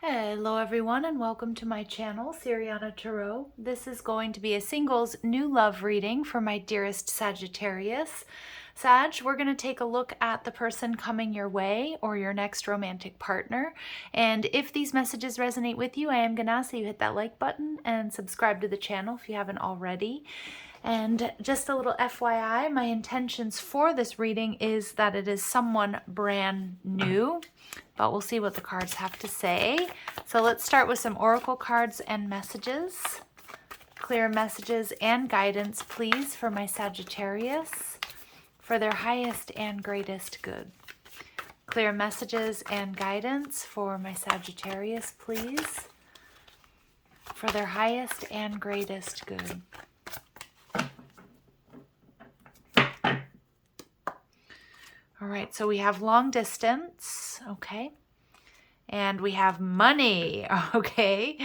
Hello everyone and welcome to my channel, Siriana Tarot. This is going to be a singles new love reading for my dearest Sagittarius. Sag, we're going to take a look at the person coming your way or your next romantic partner. And if these messages resonate with you, I am going to ask that you hit that like button and subscribe to the channel if you haven't already. And just a little FYI, my intentions for this reading is that it is someone brand new, but we'll see what the cards have to say. So let's start with some oracle cards and messages. Clear messages and guidance, please, for my Sagittarius, for their highest and greatest good. Clear messages and guidance for my Sagittarius, please, for their highest and greatest good. All right, so we have long distance, okay, and we have money, okay,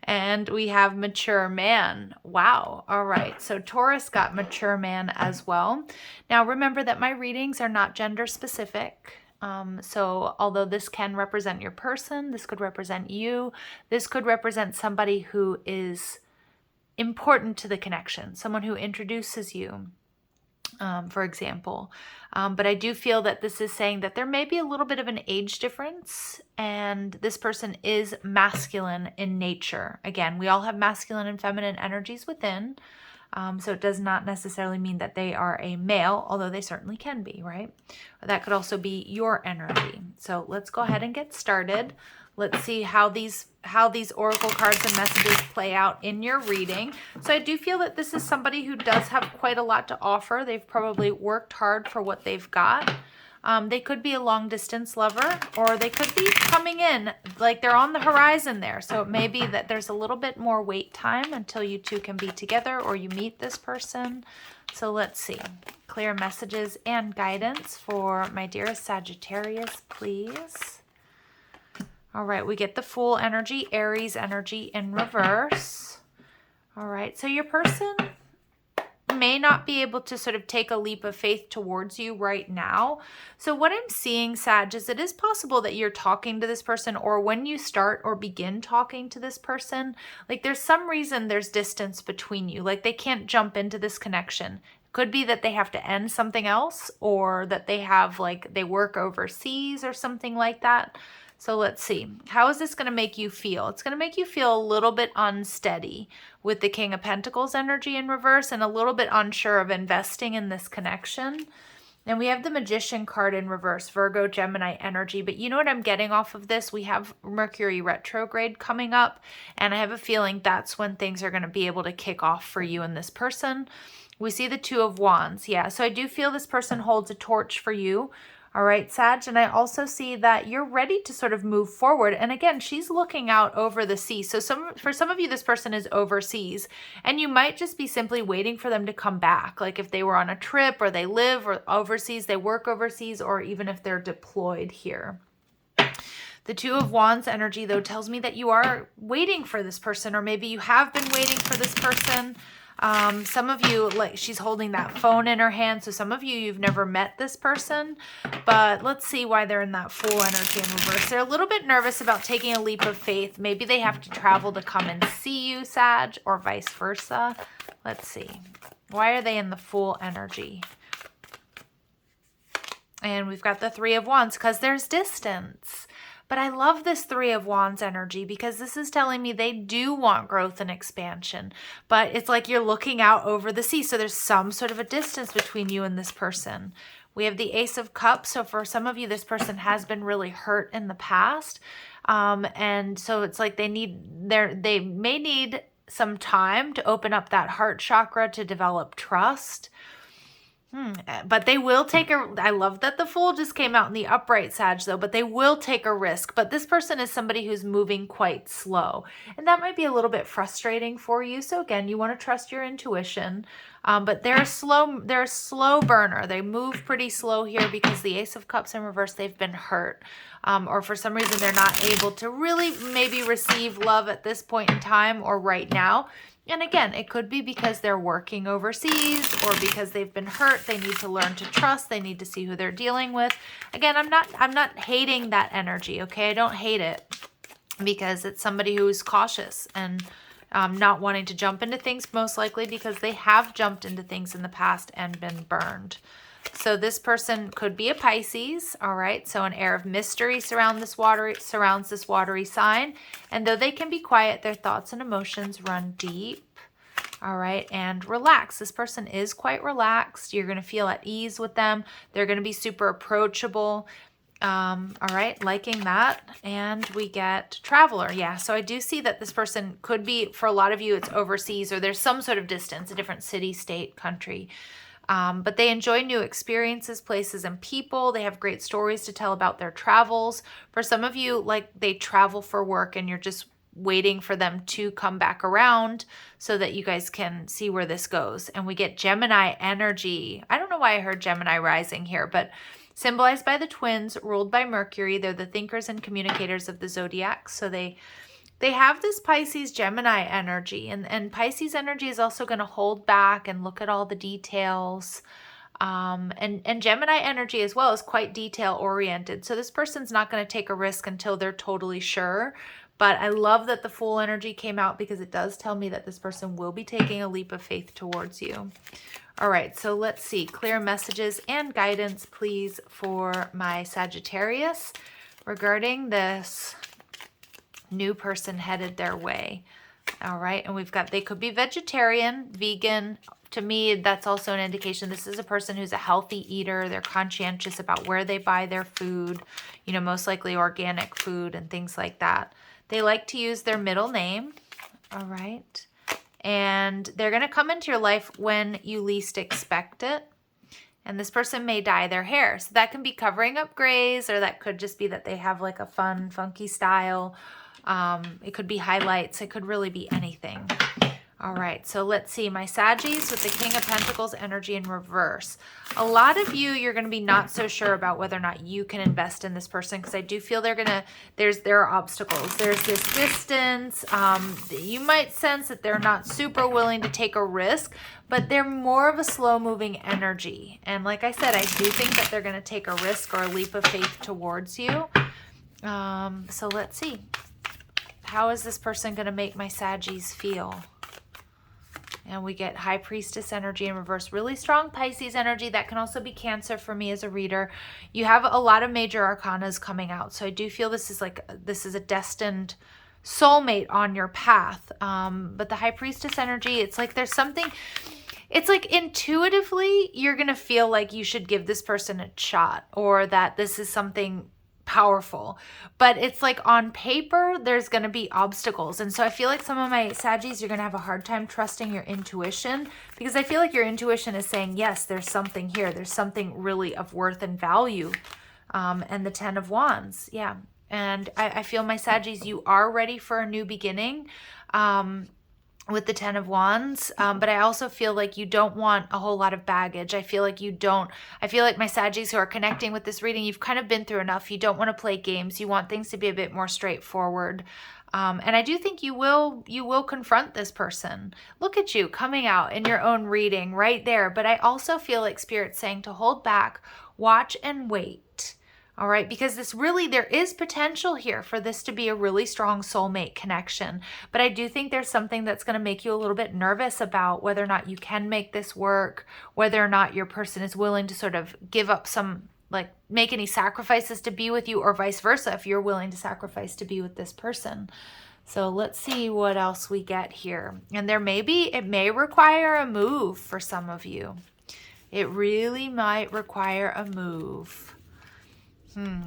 and we have mature man. Wow, all right, so Taurus got mature man as well. Now remember that my readings are not gender specific, so although this can represent your person, this could represent you, this could represent somebody who is important to the connection, someone who introduces you. For example. But I do feel that this is saying that there may be a little bit of an age difference, and this person is masculine in nature. Again, we all have masculine and feminine energies within, so it does not necessarily mean that they are a male, although they certainly can be, right? That could also be your energy. So let's go ahead and get started. Let's see how these oracle cards and messages play out in your reading. So I do feel that this is somebody who does have quite a lot to offer. They've probably worked hard for what they've got. They could be a long distance lover, or they could be coming in like they're on the horizon there. So it may be that there's a little bit more wait time until you two can be together or you meet this person. So let's see. Clear messages and guidance for my dearest Sagittarius, please. All right, we get the Fool energy, Aries energy in reverse. All right, so your person may not be able to sort of take a leap of faith towards you right now. So what I'm seeing, Sag, is it is possible that you're talking to this person, or when you start or begin talking to this person, like there's some reason there's distance between you. Like they can't jump into this connection. Could be that they have to end something else, or that they have like they work overseas or something like that. So let's see. How is this going to make you feel? It's going to make you feel a little bit unsteady with the King of Pentacles energy in reverse, and a little bit unsure of investing in this connection. And we have the Magician card in reverse, Virgo, Gemini energy. But you know what I'm getting off of this? We have Mercury retrograde coming up, and I have a feeling that's when things are going to be able to kick off for you and this person. We see the Two of Wands. Yeah, so I do feel this person holds a torch for you. All right, Sag, and I also see that you're ready to sort of move forward. And again, she's looking out over the sea. So for some of you, this person is overseas, and you might just be simply waiting for them to come back. Like if they were on a trip, or they live or overseas, they work overseas, or even if they're deployed here. The Two of Wands energy, though, tells me that you are waiting for this person, or maybe you have been waiting for this person. Some of you, like she's holding that phone in her hand. So some of you, you've never met this person, but let's see why they're in that Fool energy in reverse. They're a little bit nervous about taking a leap of faith. Maybe they have to travel to come and see you, Sag, or vice versa. Let's see. Why are they in the Fool energy? And we've got the Three of Wands because there's distance. But I love this Three of Wands energy because this is telling me they do want growth and expansion. But it's like you're looking out over the sea. So there's some sort of a distance between you and this person. We have the Ace of Cups. So for some of you, this person has been really hurt in the past. And so it's like they may need some time to open up that heart chakra to develop trust. But they will take I love that the Fool just came out in the upright, Sag, though, but they will take a risk. But this person is somebody who's moving quite slow, and that might be a little bit frustrating for you. So again, you want to trust your intuition, but they're a slow burner. They move pretty slow here because the Ace of Cups in reverse, they've been hurt, or for some reason they're not able to really maybe receive love at this point in time or right now. And again, it could be because they're working overseas, or because they've been hurt. They need to learn to trust. They need to see who they're dealing with. Again, I'm not hating that energy, okay? I don't hate it. because it's somebody who's cautious and not wanting to jump into things, most likely because they have jumped into things in the past and been burned. So this person could be a Pisces, all right? So an air of mystery surrounds this watery sign. And though they can be quiet, their thoughts and emotions run deep, all right? And relax. This person is quite relaxed. You're going to feel at ease with them. They're going to be super approachable. All right, liking that. And we get traveler. Yeah, so I do see that this person could be, for a lot of you, it's overseas or there's some sort of distance, a different city, state, country. But they enjoy new experiences, places, and people. They have great stories to tell about their travels. For some of you, like they travel for work and you're just waiting for them to come back around so that you guys can see where this goes. And we get Gemini energy. I don't know why I heard Gemini rising here, but symbolized by the twins, ruled by Mercury. They're the thinkers and communicators of the Zodiac. So they have this Pisces Gemini energy, and Pisces energy is also going to hold back and look at all the details. And Gemini energy as well is quite detail oriented. So this person's not going to take a risk until they're totally sure. But I love that the Fool energy came out because it does tell me that this person will be taking a leap of faith towards you. All right, so let's see. Clear messages and guidance, please, for my Sagittarius regarding this new person headed their way. All right, and we've got, they could be vegetarian, vegan. To me, that's also an indication this is a person who's a healthy eater. They're conscientious about where they buy their food, you know, most likely organic food and things like that. They like to use their middle name. All right. And they're going to come into your life when you least expect it. And this person may dye their hair. So that can be covering up grays, or that could just be that they have like a fun, funky style. It could be highlights. It could really be anything. All right, so let's see. My Saggies with the King of Pentacles energy in reverse. A lot of you, you're going to be not so sure about whether or not you can invest in this person, because I do feel they're going to, there are obstacles. There's this distance. You might sense that they're not super willing to take a risk, but they're more of a slow-moving energy. And like I said, I do think that they're going to take a risk or a leap of faith towards you. So let's see. How is this person going to make my Saggies feel? And we get High Priestess energy in reverse. Really strong Pisces energy. That can also be Cancer for me as a reader. You have a lot of major arcanas coming out. So I do feel this is a destined soulmate on your path. But the High Priestess energy, it's like there's something, it's like intuitively you're going to feel like you should give this person a shot, or that this is something powerful, but it's like on paper there's going to be obstacles. And so I feel like some of my Saggies, you're going to have a hard time trusting your intuition, because I feel like your intuition is saying, yes, there's something here, there's something really of worth and value. And the 10 of Wands, yeah. And I feel my Saggies, you are ready for a new beginning with the 10 of Wands, but I also feel like you don't want a whole lot of baggage. I feel like my Saggies who are connecting with this reading, you've kind of been through enough. You don't want to play games. You want things to be a bit more straightforward. And I do think you will confront this person. Look at you coming out in your own reading right there. But I also feel like Spirit's saying to hold back, watch and wait. All right, because there is potential here for this to be a really strong soulmate connection. But I do think there's something that's going to make you a little bit nervous about whether or not you can make this work, whether or not your person is willing to sort of give up some, like make any sacrifices to be with you, or vice versa, if you're willing to sacrifice to be with this person. So let's see what else we get here. And it may require a move for some of you. It really might require a move.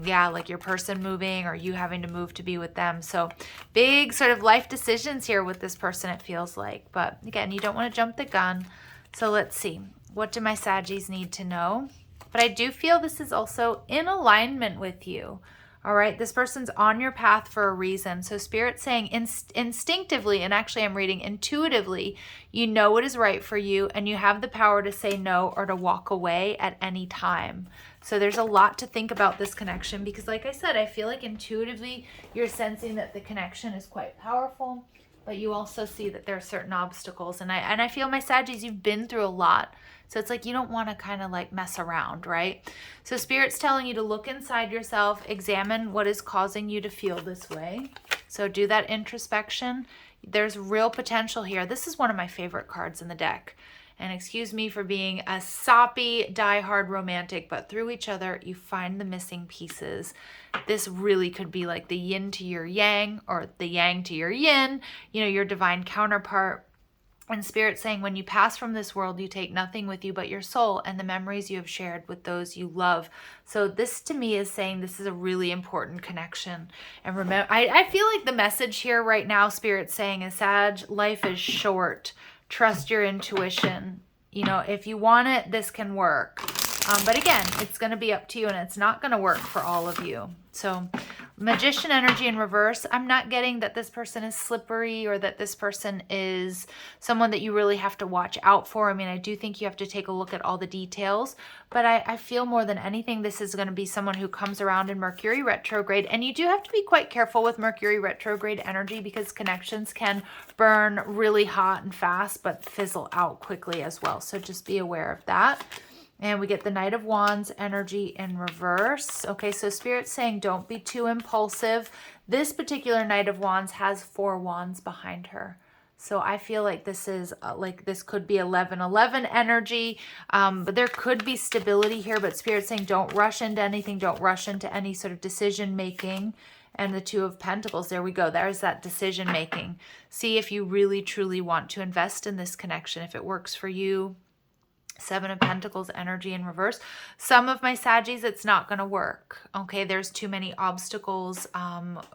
Yeah, like your person moving or you having to move to be with them. So big sort of life decisions here with this person, it feels like. But again, you don't want to jump the gun. So let's see. What do my Saggies need to know? But I do feel this is also in alignment with you. All right, this person's on your path for a reason. So Spirit's saying instinctively, and actually I'm reading intuitively, you know what is right for you, and you have the power to say no or to walk away at any time. So there's a lot to think about this connection, because like I said, I feel like intuitively you're sensing that the connection is quite powerful. but you also see that there are certain obstacles. And I feel, my Saggies, you've been through a lot. So it's like you don't want to kind of like mess around, right? So Spirit's telling you to look inside yourself, examine what is causing you to feel this way. So do that introspection. There's real potential here. This is one of my favorite cards in the deck. And excuse me for being a soppy, die-hard romantic, but through each other, you find the missing pieces. This really could be like the yin to your yang, or the yang to your yin, you know, your divine counterpart. And Spirit saying, when you pass from this world, you take nothing with you but your soul and the memories you have shared with those you love. So this to me is saying this is a really important connection. And remember, I feel like the message here right now, Spirit's saying, is Sag, life is short. Trust your intuition. You know, if you want it, this can work. But again, it's going to be up to you, and it's not going to work for all of you. So Magician energy in reverse. I'm not getting that this person is slippery or that this person is someone that you really have to watch out for. I mean, I do think you have to take a look at all the details, but I feel more than anything this is going to be someone who comes around in Mercury retrograde. And you do have to be quite careful with Mercury retrograde energy because connections can burn really hot and fast but fizzle out quickly as well. So just be aware of that. And we get the Knight of Wands energy in reverse. Okay, so Spirit's saying don't be too impulsive. This particular Knight of Wands has 4 wands behind her. So I feel like this is this could be 11-11 energy, but there could be stability here. But Spirit's saying don't rush into anything. Don't rush into any sort of decision making. And the 2 of Pentacles, there we go. There's that decision making. See if you really truly want to invest in this connection, if it works for you. 7 of Pentacles energy in reverse. Some of my Saggies, it's not going to work. Okay, there's too many obstacles.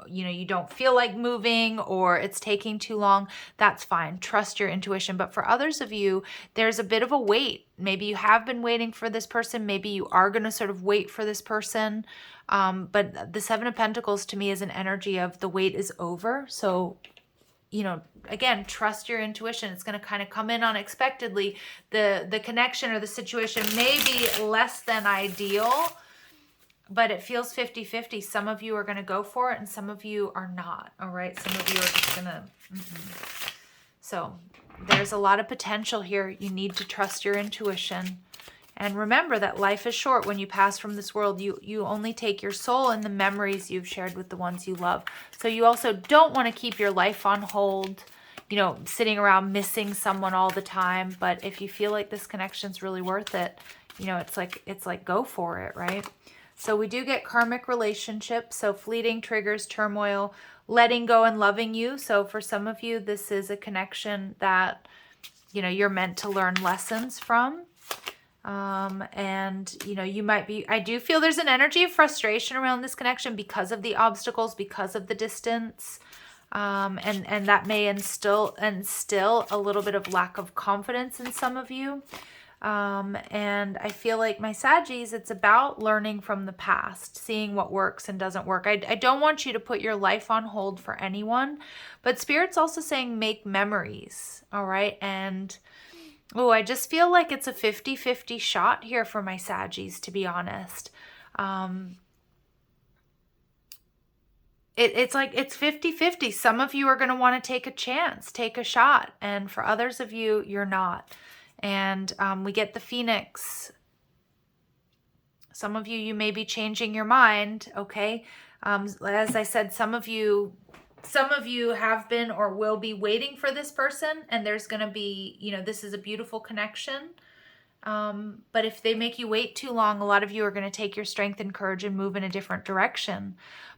You know, you don't feel like moving or it's taking too long. That's fine. Trust your intuition. But for others of you, there's a bit of a wait. Maybe you have been waiting for this person. Maybe you are going to sort of wait for this person. But the 7 of Pentacles to me is an energy of the wait is over. So, you know, again, trust your intuition. It's going to kind of come in unexpectedly. The connection or the situation may be less than ideal, but it feels 50-50. Some of you are going to go for it and some of you are not. All right. Some of you are just going to, So there's a lot of potential here. You need to trust your intuition. And remember that life is short. When you pass from this world, you only take your soul and the memories you've shared with the ones you love. So you also don't want to keep your life on hold, you know, sitting around missing someone all the time. But if you feel like this connection's really worth it, you know, it's like go for it, right? So we do get karmic relationships. So fleeting triggers, turmoil, letting go and loving you. So for some of you, this is a connection that, you know, you're meant to learn lessons from. And you know, you might be, I do feel there's an energy of frustration around this connection because of the obstacles, because of the distance. And that may instill a little bit of lack of confidence in some of you. And I feel like my Saggies, it's about learning from the past, seeing what works and doesn't work. I don't want you to put your life on hold for anyone, but Spirit's also saying make memories. All right. And oh, I just feel like it's a 50-50 shot here for my Saggies, to be honest. It's like it's 50-50. Some of you are going to want to take a chance, take a shot. And for others of you, you're not. And we get the Phoenix. Some of you may be changing your mind, okay? As I said, some of you have been or will be waiting for this person, and there's going to be, you know, this is a beautiful connection. But if they make you wait too long, a lot of you are going to take your strength and courage and move in a different direction.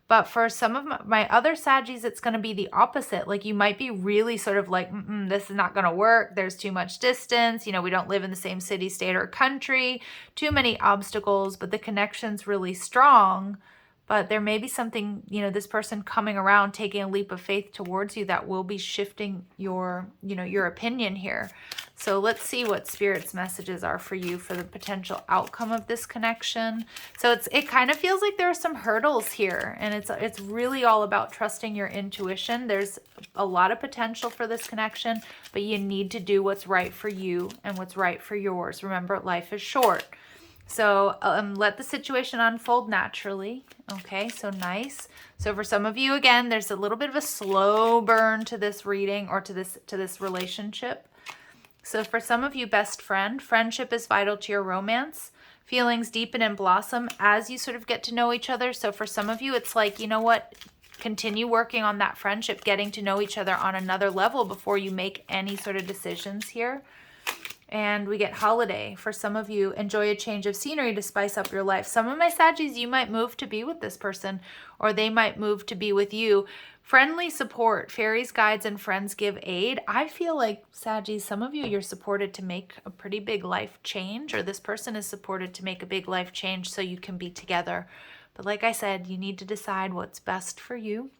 But for some of my other Saggies, it's going to be the opposite. Like you might be really sort of like, this is not going to work. There's too much distance. You know, we don't live in the same city, state, or country. Too many obstacles, but the connection's really strong. But there may be something, you know, this person coming around, taking a leap of faith towards you that will be shifting your, you know, your opinion here. So let's see what Spirit's messages are for you for the potential outcome of this connection. So it kind of feels like there are some hurdles here, and it's really all about trusting your intuition. There's a lot of potential for this connection, but you need to do what's right for you and what's right for yours. Remember, life is short. So let the situation unfold naturally. Okay, so nice. So for some of you, again, there's a little bit of a slow burn to this reading or to this relationship. So for some of you, best friend, friendship is vital to your romance. Feelings deepen and blossom as you sort of get to know each other. So for some of you, it's like, you know what? Continue working on that friendship, getting to know each other on another level before you make any sort of decisions here. And we get holiday. For some of you, enjoy a change of scenery to spice up your life. Some of my Saggies, you might move to be with this person, or they might move to be with you. Friendly support. Fairies, guides, and friends give aid. I feel like, Saggies, some of you, you're supported to make a pretty big life change, or this person is supported to make a big life change so you can be together. But like I said, you need to decide what's best for you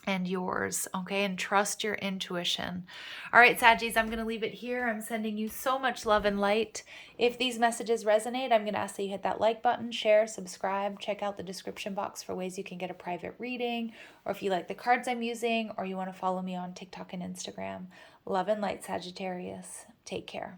and yours, okay? And trust your intuition. All right, Saggies, I'm going to leave it here. I'm sending you so much love and light. If these messages resonate, I'm going to ask that you hit that like button, share, subscribe, check out the description box for ways you can get a private reading, or if you like the cards I'm using, or you want to follow me on TikTok and Instagram. Love and light, Sagittarius. Take care.